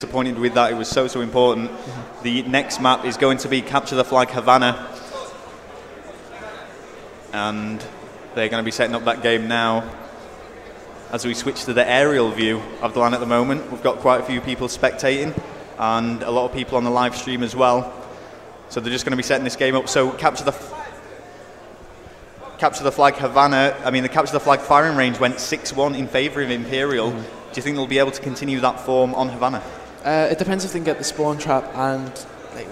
disappointed with that. It was so important. The next map is going to be Capture the Flag Havana, and they're going to be setting up that game now. As we switch to the aerial view of the LAN at the moment, we've got quite a few people spectating and a lot of people on the live stream as well. So they're just going to be setting this game up. So Capture the Flag Havana, I mean the Capture the Flag firing range went 6-1 in favour of Imperial. Do you think they'll be able to continue that form on Havana? It depends if they can get the spawn trap and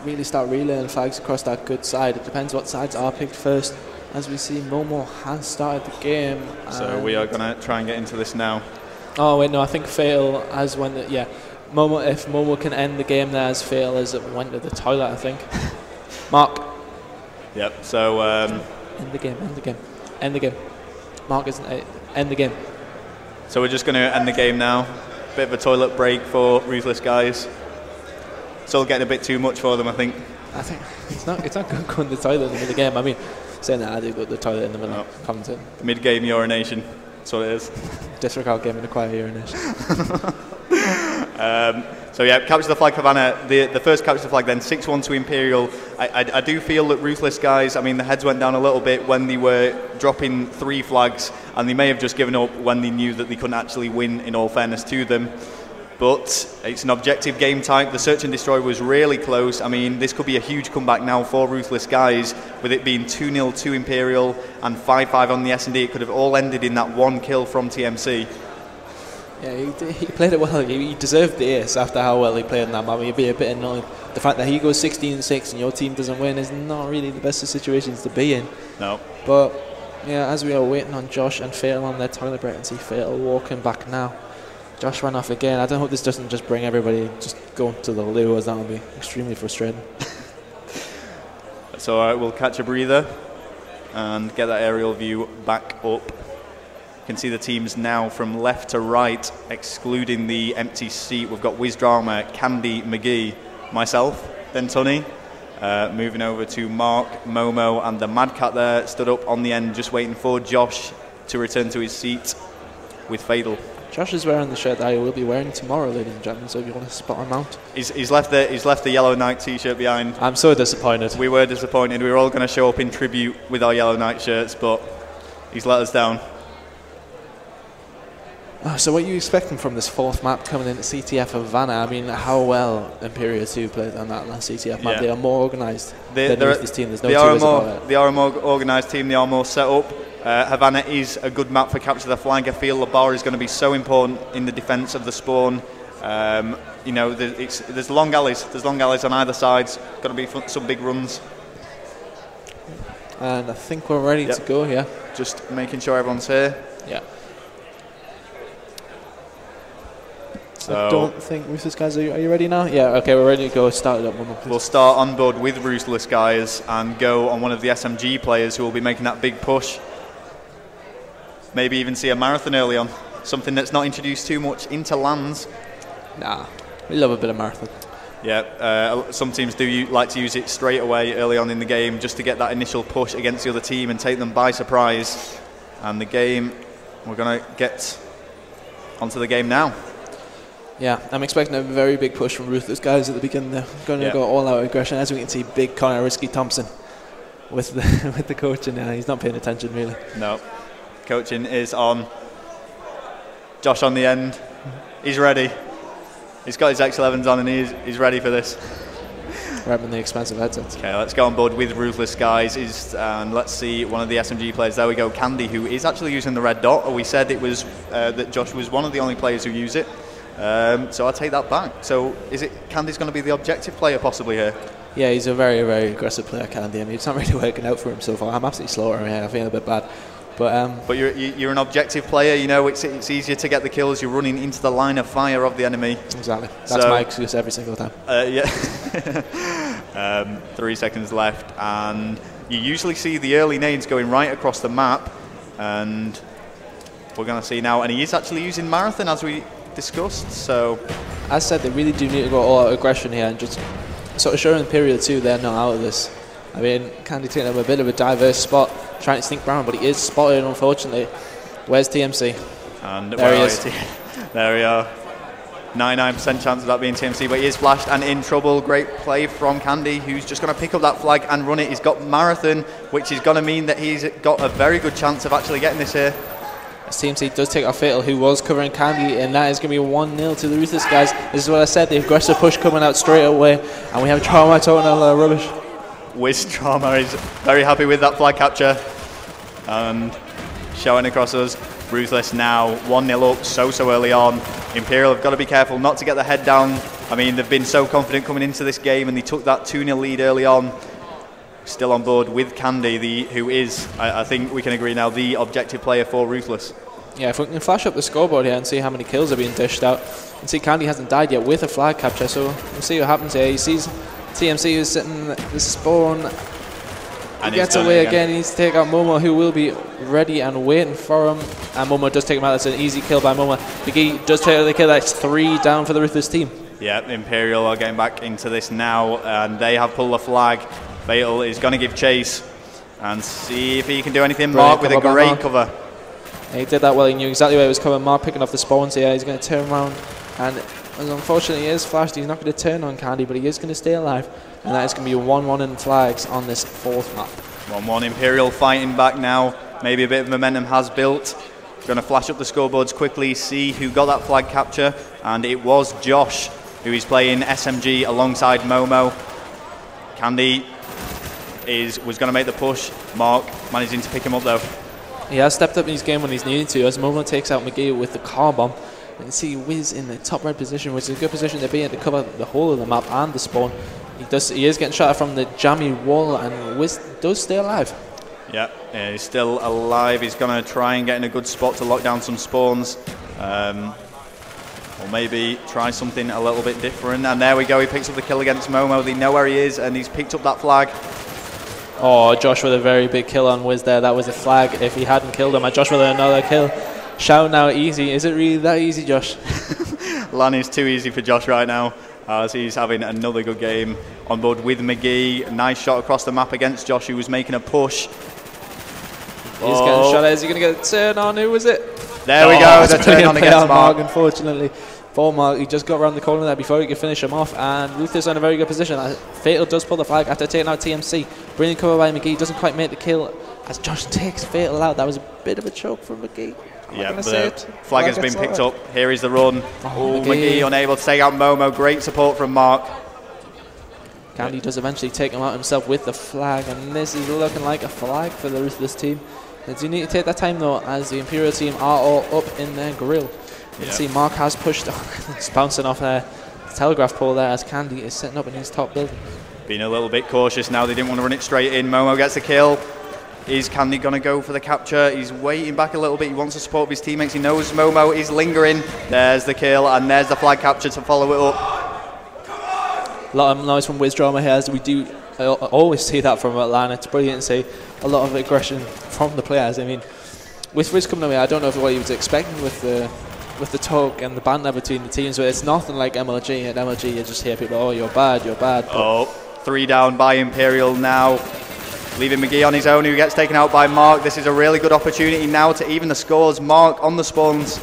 really start relaying flags across that good side. It depends what sides are picked first. As we see, Momo has started the game. So we are going to try and get into this now. Oh wait, no, I think Fatal has went. Momo. If Momo can end the game there, as Fatal as it went to the toilet, I think. Mark. Yep. So end the game. End the game. End the game. Mark isn't. End the game. So we're just going to end the game now. Bit of a toilet break for Ruthless guys. Still getting a bit too much for them, I think. I think it's not good going to the toilet in the middle of the game. I mean, saying that I do go to the toilet in the middle of commentating. Mid-game urination. That's what it is. Disregard game in a quiet urination. So yeah, Capture the Flag Havana, the first Capture the Flag, then 6-1 to Imperial. I do feel that Ruthless guys, I mean the heads went down a little bit when they were dropping 3 flags, and they may have just given up when they knew that they couldn't actually win, in all fairness to them. But it's an objective game type. The Search and Destroy was really close. I mean, this could be a huge comeback now for Ruthless guys, with it being 2-0 to Imperial and 5-5 on the S&D. It could have all ended in that 1 kill from TMC. Yeah, he played it well. He deserved the ace after how well he played in that map. He'd be a bit annoyed. The fact that he goes 16-6 and your team doesn't win is not really the best of situations to be in. No. But yeah, as we are waiting on Josh and Fatal on their toilet break, and see Fatal walking back now. Josh ran off again. I don't hope this doesn't just bring everybody just going to the loo, as that would be extremely frustrating. That's all right. We'll catch a breather and get that aerial view back up. You can see the teams now from left to right, excluding the empty seat. We've got Wizdrama, Candy, McGee, myself, then Tunny. Moving over to Mark, Momo, and the Mad Cat there, stood up on the end, just waiting for Josh to return to his seat with Fatal. Josh is wearing the shirt that I will be wearing tomorrow, ladies and gentlemen, so if you want to spot him out. He's left the yellow Knight t-shirt behind. I'm so disappointed. We were disappointed. We were all going to show up in tribute with our yellow Knight shirts, but he's let us down. So what are you expecting from this 4th map coming into CTF Havana? I mean, how well Imperial 2 played on that last CTF map. Yeah. They are more organised than this team. There's no two ways about it. They are a more organised team. They are more set up. Havana is a good map for Capture the Flag. I feel the bar is going to be so important in the defence of the spawn. You know, there's long alleys. There's long alleys on either side. Got to be some big runs. And I think we're ready to go. Yeah. Just making sure everyone's here. Yeah. So I don't think Ruthless guys. Are you ready now? Yeah. Okay, we're ready to go. Start it up. We'll start on board with Ruthless guys and go on one of the SMG players who will be making that big push. Maybe even see a marathon early on. Something that's not introduced too much into lands. Nah, we love a bit of marathon. Yeah, some teams do like to use it straight away early on in the game just to get that initial push against the other team and take them by surprise. And the game, we're going to get onto the game now. Yeah, I'm expecting a very big push from Ruthless guys at the beginning. They're going to go all out aggression. As we can see, big Connor Risky Thompson with the coaching. He's not paying attention really. No. Coaching is on. Josh on the end. He's ready. He's got his X11s on and he's ready for this. Grabbing the expensive headsets. Okay, let's go on board with Ruthless guys. And let's see one of the SMG players. There we go, Candy, who is actually using the red dot. We said it was that Josh was one of the only players who use it. So I'll take that back. So is it Candy's going to be the objective player possibly here? Yeah, he's a very, very aggressive player, Candy. I mean, it's not really working out for him so far. I'm absolutely slower. I feel a bit bad. But you're an objective player, you know, it's easier to get the kills. You're running into the line of fire of the enemy. Exactly. That's my excuse every single time. Yeah. 3 seconds left, and you usually see the early nades going right across the map, and we're going to see now, and he is actually using Marathon as we discussed, so... As said, they really do need to go all out aggression here and just sort of showing Imperial 2 they're not out of this. I mean, Candy taking up a bit of a diverse spot, trying to sneak around, but he is spotted, unfortunately. Where's TMC? And there he is. There we are. 99% chance of that being TMC, but he is flashed and in trouble. Great play from Candy, who's just going to pick up that flag and run it. He's got Marathon, which is going to mean that he's got a very good chance of actually getting this here. As TMC does take out Fatal, who was covering Candy, and that is going to be 1-0 to the Ruthless guys. This is what I said, the aggressive push coming out straight away, and we have Trauma talking a lot of rubbish. Wiz Trauma is very happy with that flag capture, and showing across us. Ruthless now 1-0 up so early on. Imperial have got to be careful not to get the head down. I mean, they've been so confident coming into this game, and they took that 2-0 lead early on. Still on board with Candy, who is, I think we can agree now, the objective player for Ruthless. Yeah, if we can flash up the scoreboard here and see how many kills are being dished out, and see Candy hasn't died yet with a flag capture, so we'll see what happens here. He sees TMC who's sitting the spawn. He gets away again. He needs to take out Momo, who will be ready and waiting for him. And Momo does take him out. That's an easy kill by Momo. McGee does take out the kill. That's 3 down for the Ruthless team. Yeah, Imperial are getting back into this now, and they have pulled the flag. Fatal is going to give chase and see if he can do anything. Mark with a great cover. He did that well. He knew exactly where he was coming. Mark picking off the spawns here. He's going to turn around, and as unfortunately he is flashed, he's not going to turn on Candy, but he is going to stay alive. And that is going to be a 1-1 in flags on this 4th map. 1-1, Imperial fighting back now. Maybe a bit of momentum has built. Going to flash up the scoreboards quickly, see who got that flag capture. And it was Josh, who is playing SMG alongside Momo. Candy was going to make the push. Mark managing to pick him up though. He has stepped up in his game when he's needed to, as Momo takes out McGee with the car bomb. You can see Wiz in the top right position, which is a good position to be in to cover the whole of the map and the spawn. He is getting shot from the jammy wall, and Wiz does stay alive. Yeah, he's still alive. He's going to try and get in a good spot to lock down some spawns. Or maybe try something a little bit different. And there we go, he picks up the kill against Momo. They know where he is, and he's picked up that flag. Oh, Josh with a very big kill on Wiz there. That was a flag if he hadn't killed him. And Josh with another kill. Shout now easy. Is it really that easy, Josh? LAN is too easy for Josh right now, as he's having another good game on board with McGee. Nice shot across the map against Josh, who was making a push. He's getting shot at. Is he going to get a turn on? Who was it? There we go, the turn on against Mark. Unfortunately, for Mark, he just got around the corner there before he could finish him off, and Ruthless in a very good position. Fatal does pull the flag after taking out TMC. Brilliant cover by McGee, doesn't quite make the kill as Josh takes Fatal out. That was a bit of a choke from McGee. Yeah, the flag has been picked up. Here is the run. Oh, McGee unable to take out Momo. Great support from Mark. Candy does eventually take him out himself with the flag, and this is looking like a flag for the Ruthless team. They do need to take that time though, as the Imperial team are all up in their grill. You can see Mark has pushed, he's bouncing off the telegraph pole there as Candy is setting up in his top building. Being a little bit cautious now, they didn't want to run it straight in. Momo gets the kill. Is Candy going to go for the capture? He's waiting back a little bit. He wants to support his teammates. He knows Momo is lingering. There's the kill, and there's the flag capture to follow it up. A lot of noise from Wiz Drama here, as we do always see that from Atlanta. It's brilliant to see a lot of aggression from the players. I mean, with Wiz coming away, I don't know what he was expecting with the talk and the banter between the teams, but it's nothing like MLG. At MLG, you just hear people, oh, you're bad, you're bad. Oh, 3 down by Imperial now. Leaving McGee on his own, who gets taken out by Mark. This is a really good opportunity now to even the scores. Mark on the spawns.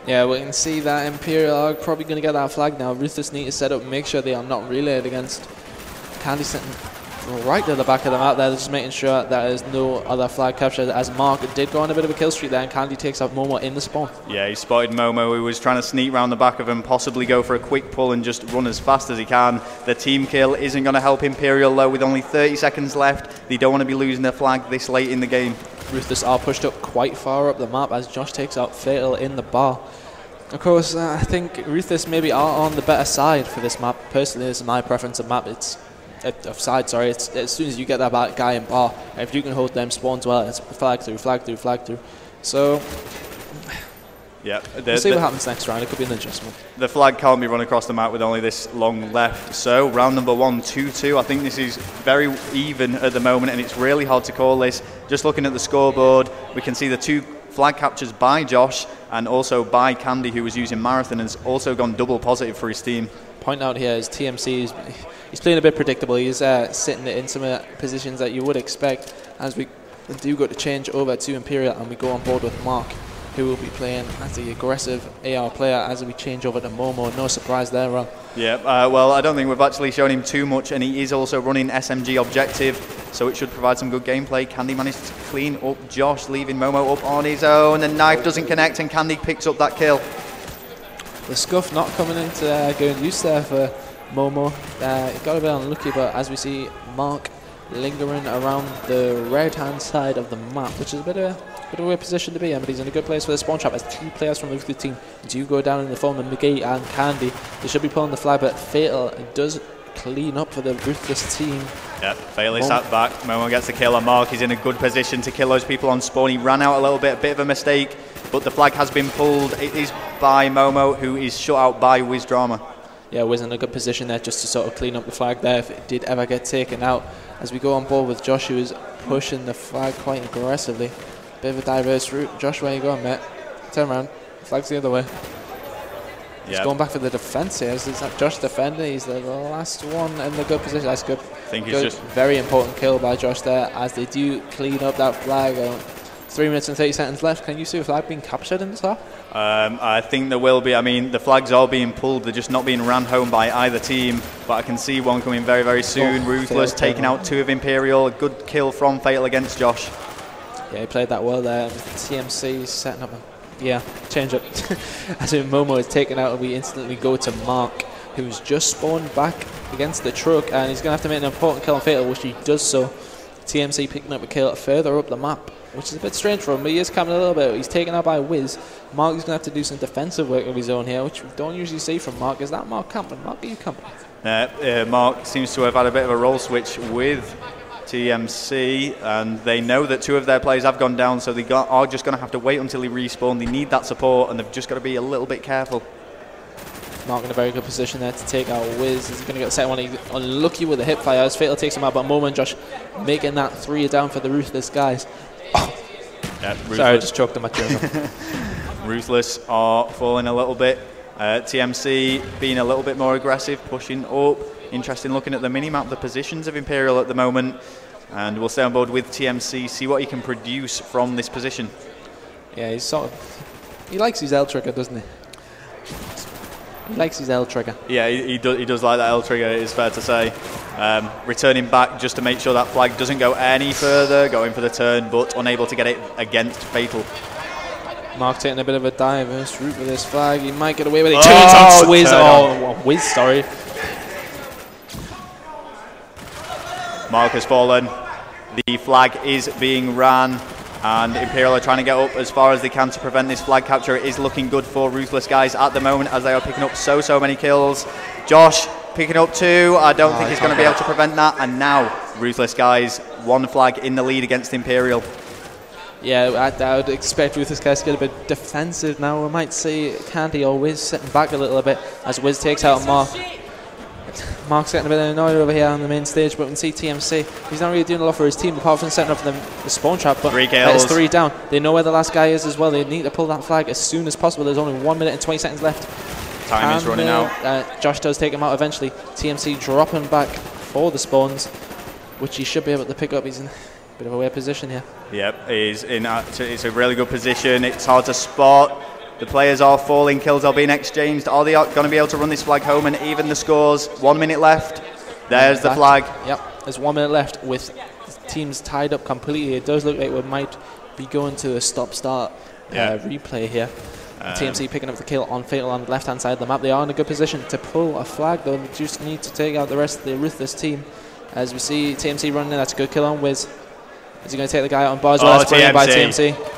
Yeah, we can see that Imperial are probably going to get that flag now. Ruthless need to set up, make sure they are not relayed against Candy sitting right to the back of the map there, just making sure that there's no other flag capture, as Mark did go on a bit of a kill streak there, and Candy takes out Momo in the spawn. Yeah, he spotted Momo, who was trying to sneak round the back of him, possibly go for a quick pull and just run as fast as he can. The team kill isn't going to help Imperial though, with only 30 seconds left. They don't want to be losing their flag this late in the game. Ruthless are pushed up quite far up the map as Josh takes out Fatal in the bar. Of course, I think Ruthless maybe are on the better side for this map. Personally, this is my preference of map. It's as soon as you get that guy in bar, if you can hold them spawns well, it's flag through, flag through, flag through. So, yeah, we'll see what happens next round. It could be an adjustment. The flag can't be run across the map with only this long left. So, round number 1, 2-2. I think this is very even at the moment, and it's really hard to call this. Just looking at the scoreboard, we can see the 2 flag captures by Josh and also by Candy, who was using Marathon, and has also gone double positive for his team. Point out here is TMC. He's playing a bit predictable. He's sitting in some positions that you would expect, as we do go to change over to Imperial and we go on board with Mark. who will be playing as the aggressive AR player as we change over to Momo. No surprise there, Ron. Yeah, well, I don't think we've actually shown him too much, and he is also running SMG objective, so it should provide some good gameplay. Candy managed to clean up Josh, leaving Momo up on his own. The knife doesn't connect, and Candy picks up that kill. The scuff not coming into going use there for Momo. It got a bit unlucky, but as we see Mark lingering around the right-hand side of the map, which is a bit of a weird position to be in, but he's in a good place for the spawn trap as 2 players from the Ruthless team do go down in the form of McGee and Candy. They should be pulling the flag, but Fatal does clean up for the Ruthless team. Yep, Fatal is sat back. Momo gets the kill, and Mark is in a good position to kill those people on spawn. He ran out a bit of a mistake, but the flag has been pulled. It is by Momo, who is shut out by Wiz Drama. Yeah, Wiz in a good position there just to sort of clean up the flag there if it did ever get taken out. As we go on board with Josh, who is pushing the flag quite aggressively. Bit of a diverse route. Josh, where you going, mate? Turn around. Flag's the other way. He's going back for the defense here. Is that Josh defending? He's the last one in the good position. That's good. I think he's just very important kill by Josh there as they do clean up that flag. 3 minutes and 30 seconds left. Can you see a flag being captured in this half? I think there will be. I mean, the flags are being pulled. They're just not being ran home by either team. But I can see one coming very, very soon. Ruthless taking out 2 of Imperial. A good kill from Fatal against Josh. Yeah, he played that well there. TMC setting up change up. As Momo is taken out, we instantly go to Mark, who's just spawned back against the truck, and he's going to have to make an important kill on Fatal, which he does so. TMC picking up a kill further up the map, which is a bit strange for him, but he is coming a little bit. He's taken out by Wiz. Mark is going to have to do some defensive work of his own here, which we don't usually see from Mark. Is that Mark camping? Mark, are you camping? Mark seems to have had a bit of a role switch with TMC, and they know that 2 of their players have gone down, so they are just going to have to wait until he respawns. They need that support, and they've just got to be a little bit careful. Mark in a very good position there to take out Wiz. He's going to get the second one. He's unlucky with the hip fire as Fatal takes him out, but Momo and Josh making that 3 down for the Ruthless guys. Yeah, sorry, I just choked on my journal. Ruthless are falling a little bit. TMC being a little bit more aggressive, pushing up. Interesting looking at the mini-map, the positions of Imperial at the moment. And we'll stay on board with TMC, see what he can produce from this position. Yeah, he's he likes his L trigger, doesn't he? He likes his L trigger. Yeah, he does like that L trigger, it is fair to say. Returning back just to make sure that flag doesn't go any further, going for the turn, but unable to get it against Fatal. Mark taking a bit of a diverse route with this flag. He might get away with it. Turns on Wiz. Wiz, sorry. Mark has fallen. The flag is being ran, and Imperial are trying to get up as far as they can to prevent this flag capture. It is looking good for Ruthless guys at the moment as they are picking up so many kills. Josh picking up 2. I don't think he's going to be able to prevent that. And now Ruthless guys 1 flag in the lead against Imperial. Yeah, I would expect Ruthless guys to get a bit defensive now. We might see Candy or Wiz sitting back a little bit as Wiz takes out Mark. Mark's getting a bit annoyed over here on the main stage, but we can see TMC. He's not really doing a lot for his team apart from setting up the spawn trap, but 3 kills. It's 3 down. They know where the last guy is as well. They need to pull that flag as soon as possible. There's only 1 minute and 20 seconds left. Time is running out. Josh does take him out eventually. TMC dropping back for the spawns, which he should be able to pick up. He's in a bit of a weird position here. Yep, he's in. It's a really good position. It's hard to spot. The players are falling, kills are being exchanged. Are they going to be able to run this flag home and even the scores? 1 minute left. There's the flag. Yep, there's 1 minute left with teams tied up completely. It does look like we might be going to a stop-start replay here. TMC picking up the kill on Fatal on the left-hand side of the map. They are in a good position to pull a flag, though. They just need to take out the rest of the Ruthless team. As we see TMC running in, that's a good kill on Wiz. Is he going to take the guy out on bar as well? That's brilliant by TMC.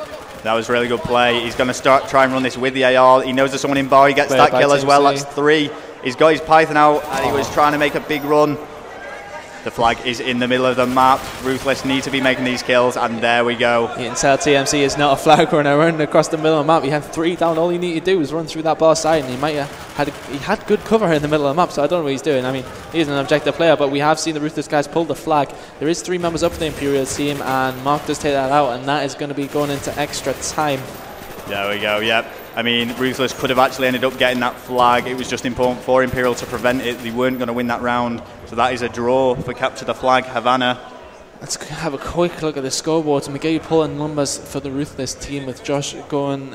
That was really good play. He's going to try and run this with the AR. He knows there's someone in bar. He gets that kill as well. That's 3. He's got his Python out, and he was trying to make a big run. The flag is in the middle of the map. Ruthless need to be making these kills, and there we go. You can tell TMC is not a flag runner running across the middle of the map. You have 3 down. All you need to do is run through that bar side, and he might he had good cover in the middle of the map, so I don't know what he's doing. I mean, he's an objective player, but we have seen the Ruthless guys pull the flag. There is 3 members up for the Imperial team, and Mark does take that out, and that is going to be going into extra time. There we go, yep. I mean, Ruthless could have actually ended up getting that flag. It was just important for Imperial to prevent it. They weren't going to win that round. So that is a draw for Capture the Flag, Havana. Let's have a quick look at the scoreboard. McGee pulling numbers for the Ruthless team with Josh going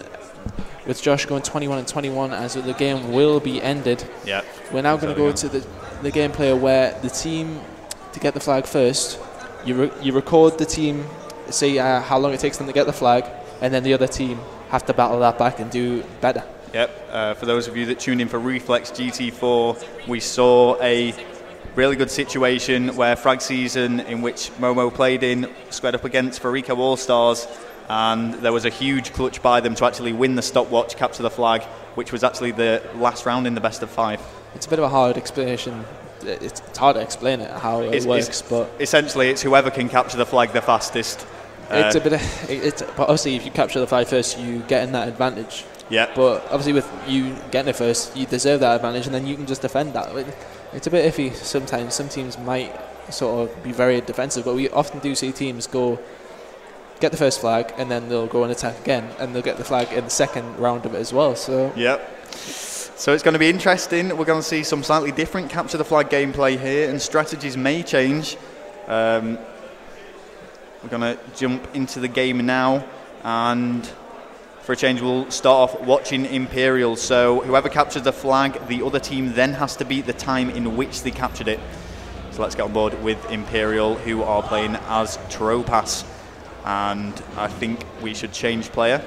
21 and 21 as the game will be ended. Yeah. We're now going to go to the gameplay where the team to get the flag first. You record the team, say how long it takes them to get the flag, and then the other team have to battle that back and do better. Yep. For those of you that tuned in for Reflex GT4, we saw a really good situation where Frag Season, in which Momo played in, squared up against Farico All-Stars, and there was a huge clutch by them to actually win the stopwatch, capture the flag, which was actually the last round in the best of 5. It's a bit of a hard explanation. It's hard to explain it, how it works, but essentially it's whoever can capture the flag the fastest. It's a bit of, but obviously if you capture the flag first, you get in that advantage. Yeah. But obviously with you getting it first, you deserve that advantage, and then you can just defend that. It's a bit iffy sometimes. Some teams might sort of be very defensive, but we often do see teams get the first flag, and then they'll go and attack again, and they'll get the flag in the second round of it as well. So yep. So it's going to be interesting. We're going to see some slightly different capture the flag gameplay here, and strategies may change. We're going to jump into the game now, and for a change, we'll start off watching Imperial. So whoever captures the flag, the other team then has to beat the time in which they captured it. So let's get on board with Imperial, who are playing as Tropas. And I think we should change player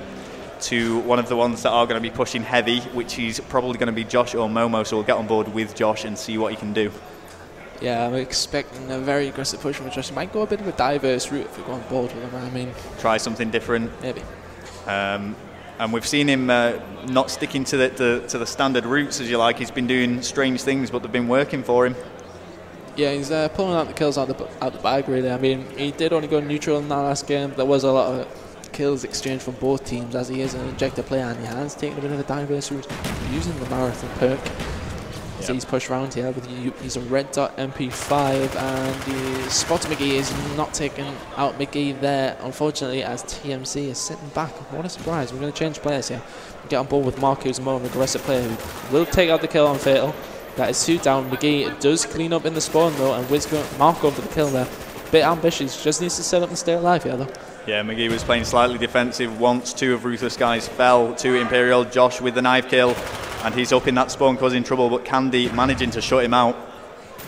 to one of the ones that are going to be pushing heavy, which is probably going to be Josh or Momo. So we'll get on board with Josh and see what he can do. Yeah, I'm expecting a very aggressive push from Josh. He might go a bit of a diverse route if we go on board with him. I mean, try something different. Maybe. And we've seen him not sticking to the standard routes, as you like. He's been doing strange things, but they've been working for him. Yeah, he's pulling out the kills out the bag, really. I mean, he did only go neutral in that last game. There was a lot of kills exchanged from both teams, as he is an injector player, and he has taken a bit of a diverse route using the marathon perk. Yep. So he's pushed around here with he's a red dot MP5, and he spots McGee. Is not taking out McGee there, unfortunately, as TMC is sitting back. What a surprise. We're going to change players here. Get on board with Mark, who's a more aggressive player who will take out the kill on Fatal. That is 2 down. McGee does clean up in the spawn though, and Mark going for the kill there. Bit ambitious, just needs to set up and stay alive here though. Yeah, McGee was playing slightly defensive once 2 of Ruthless guys fell to Imperial. Josh with the knife kill, and he's up in that spawn causing trouble, but Candy managing to shut him out.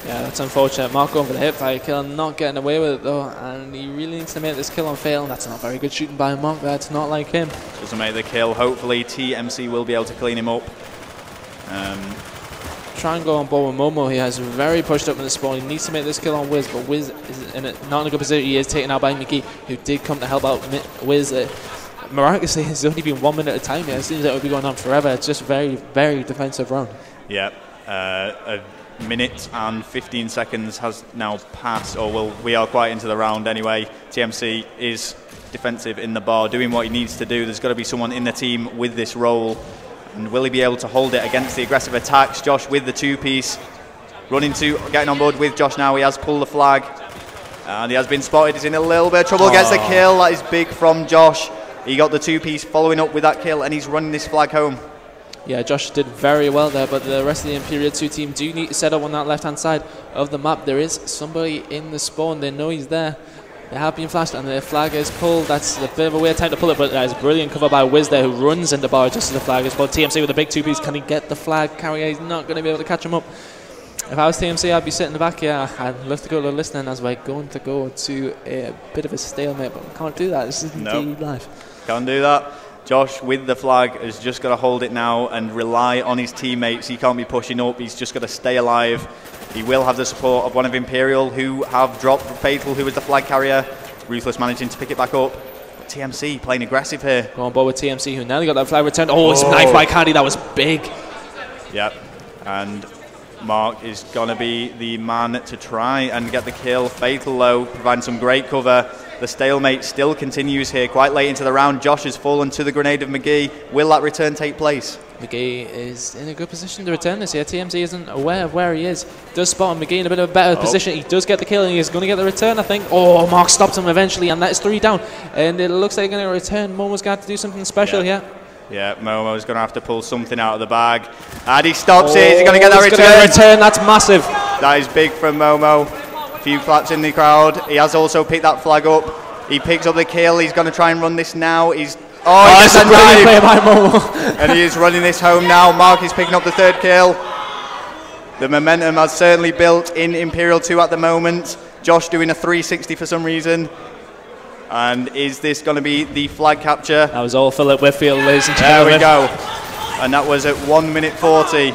Yeah, that's unfortunate. Mark going for the hipfire kill, not getting away with it though, and he really needs to make this kill on Fatal. That's not very good shooting by Mark, that's not like him. Doesn't make the kill. Hopefully TMC will be able to clean him up. Try and go on board with Momo. He has very pushed up in the spawn. He needs to make this kill on Wiz, but Wiz is not in a good position. He is taken out by McGee, who did come to help out Wiz. Miraculously, it's only been 1 minute at a time here. It seems like it would be going on forever. It's just very, very defensive round. Yeah, a minute and 15 seconds has now passed, or well, we are quite into the round anyway. TMC is defensive in the bar, doing what he needs to do. There's got to be someone in the team with this role. And will he be able to hold it against the aggressive attacks? Josh with the 2-piece. Getting on board with Josh now. He has pulled the flag. And he has been spotted. He's in a little bit of trouble. Gets the kill. That is big from Josh. He got the 2-piece following up with that kill, and he's running this flag home. Yeah, Josh did very well there, but the rest of the Imperial 2 team do need to set up on that left-hand side of the map. There is somebody in the spawn. They know he's there. They have been flashed, and the flag is pulled. That's a bit of a weird time to pull it, but that is brilliant cover by Wiz there, who runs into bar just as the flag is pulled. TMC with a big 2-piece. Can he get the flag carrier? He's not going to be able to catch him up. If I was TMC, I'd be sitting in the back here. I'd love to go to listening as we're going to go to a bit of a stalemate, but we can't do that. This isn't live. Can't do that. Josh with the flag has just got to hold it now and rely on his teammates. He can't be pushing up. He's just got to stay alive. He will have the support of one of Imperial, who have dropped Fatal, who was the flag carrier. Ruthless managing to pick it back up. But TMC playing aggressive here. Go on board with TMC, who nearly got that flag returned. Oh, it's a knife by Candy. That was big. Yep. And Mark is going to be the man to try and get the kill. Fatal, though, providing some great cover. The stalemate still continues here quite late into the round. Josh has fallen to the grenade of McGee. Will that return take place? McGee is in a good position to return this here. TMZ isn't aware of where he is. Does spot McGee in a bit of a better position. He does get the kill, and he's going to get the return, I think. Oh, Mark stops him eventually, and that's 3 down. And it looks like they're going to return. Momo's got to do something special here. Yeah, Momo's going to have to pull something out of the bag. And he stops it. Is he going to get that return? Get a return. That's massive. That is big from Momo. Few claps in the crowd. He has also picked that flag up. He picks up the kill. He's going to try and run this now. He's that's a great play by Momo. And he is running this home now. Mark is picking up the third kill. The momentum has certainly built in Imperial 2 at the moment. Josh doing a 360 for some reason. And is this going to be the flag capture? That was all Philip Whitfield, ladies and gentlemen. There we go. And that was at 1 minute 40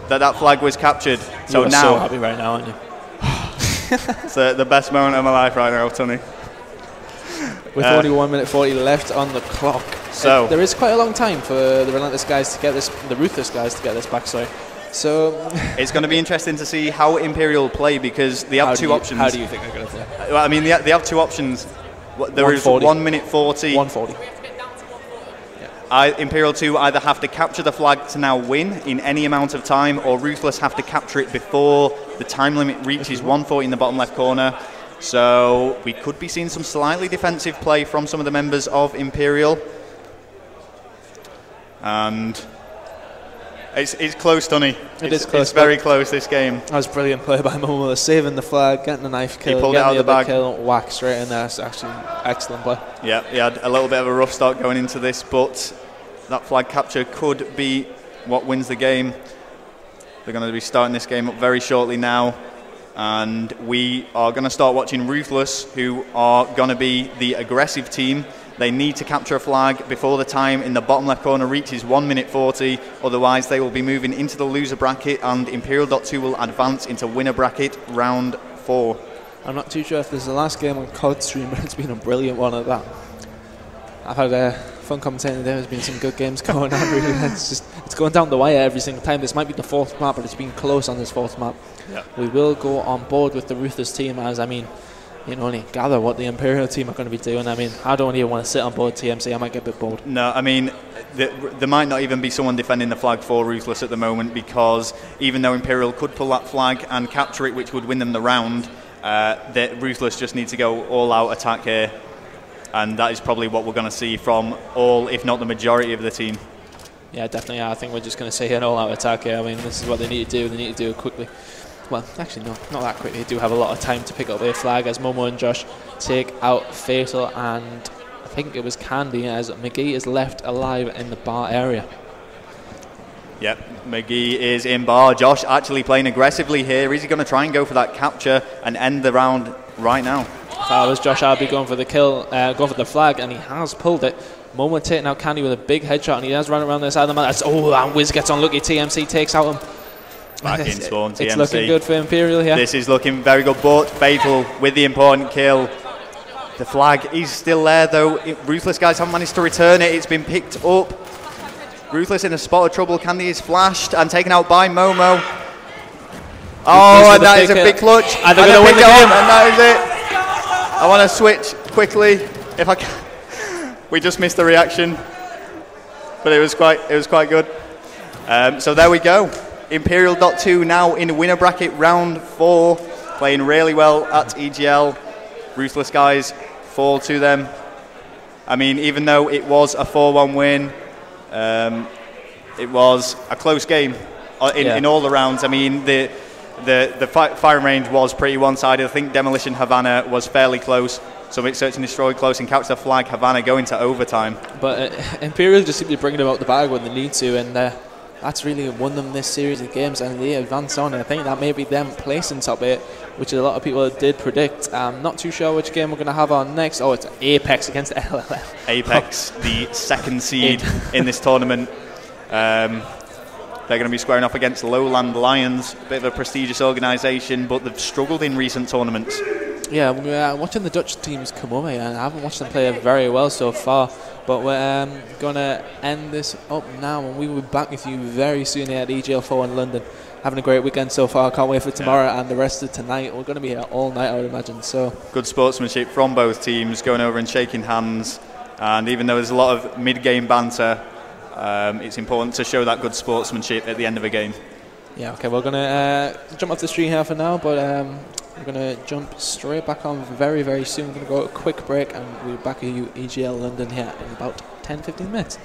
that flag was captured. So You're now, so happy right now, aren't you? It's the best moment of my life right now, Tony. With only 1 minute 40 left on the clock. So there is quite a long time for the Relentless guys to get this, the Ruthless guys to get this back, sorry. So it's going to be interesting to see how Imperial play, because they have two options. How do you think they're going to play? Well, I mean, they have two options. There is 1 minute 40. 140. Imperial 2 either have to capture the flag to now win in any amount of time, or Ruthless have to capture it before the time limit reaches 140 in the bottom left corner. So we could be seeing some slightly defensive play from some of the members of Imperial. And it's close, Tony. It's very close, this game. That was brilliant play by Momo, saving the flag, getting the knife kill, he pulled getting it out the of other the bag. kill, whack straight in there. It's actually excellent play. Yeah, he had a little bit of a rough start going into this, but that flag capture could be what wins the game. They're going to be starting this game up very shortly now, and we are going to start watching Ruthless, who are going to be the aggressive team. They need to capture a flag before the time in the bottom left corner reaches 1 minute 40. Otherwise, they will be moving into the loser bracket, and Imperial.2 will advance into winner bracket round 4. I'm not too sure if this is the last game on COD stream, but it's been a brilliant one at that. I've had fun commentating there. There's been some good games going on. Really, it's going down the wire every single time. This might be the fourth map, but it's been close on this fourth map. Yep. We will go on board with the Ruthless team, as I mean, you can only gather what the Imperial team are going to be doing. I mean, I don't even want to sit on board TMC. I might get a bit bored. No, I mean, there might not even be someone defending the flag for Ruthless at the moment, because even though Imperial could pull that flag and capture it, which would win them the round, that Ruthless just need to go all-out attack here. And that is probably what we're going to see from all, if not the majority of the team. Yeah, definitely. I think we're just going to see an all-out attack here. I mean, this is what they need to do. They need to do it quickly. Well, actually, no, not that quickly. They do have a lot of time to pick up their flag as Momo and Josh take out Fatal, and I think it was Candy, as McGee is left alive in the bar area. Yep, McGee is in bar. Josh actually playing aggressively here. Is he going to try and go for that capture and end the round right now? That was Josh Arby going for the kill, going for the flag, and he has pulled it. Momo taking out Candy with a big headshot, and he has run around the side of the map. And Wiz gets unlucky. TMC takes out him. Back in spawn, TMC. It's looking good for Imperial here. This is looking very good, but Fatal with the important kill. The flag is still there, though. Ruthless guys haven't managed to return it. It's been picked up. Ruthless in a spot of trouble. Candy is flashed and taken out by Momo. Oh, and that is a big clutch. And they're going to win the game. And that is it. I want to switch quickly, if I can. We just missed the reaction, but it was quite good. So there we go. Imperial.2 now in winner bracket round 4, playing really well at EGL. Ruthless guys fall to them. I mean, even though it was a 4-1 win, it was a close game in all the rounds. I mean, the firing range was pretty one-sided. I think Demolition Havana was fairly close. Summit Search and Destroy close, and Capture the Flag Havana going to overtime. But Imperial just seem to be bringing them out the bag when they need to, and that's really won them this series of games, and they advance on. And I think that may be them placing top 8, which a lot of people did predict. I'm not too sure which game we're going to have on next. Oh, it's Apex against LLL. Apex, the second seed in this tournament. They're going to be squaring off against Lowland Lions, a bit of a prestigious organisation, but they've struggled in recent tournaments. Yeah, we're watching the Dutch teams come over here, and I haven't watched them play very well so far. But we're going to end this up now, and we will be back with you very soon here at EGL4 in London. Having a great weekend so far. Can't wait for tomorrow and the rest of tonight. We're going to be here all night, I would imagine. So good sportsmanship from both teams, going over and shaking hands. And even though there's a lot of mid-game banter, it's important to show that good sportsmanship at the end of a game. Yeah, okay, we're going to jump off the stream here for now, but we're going to jump straight back on very, very soon. We're going to go a quick break, and we'll be back at you, EGL London, here in about 10-15 minutes.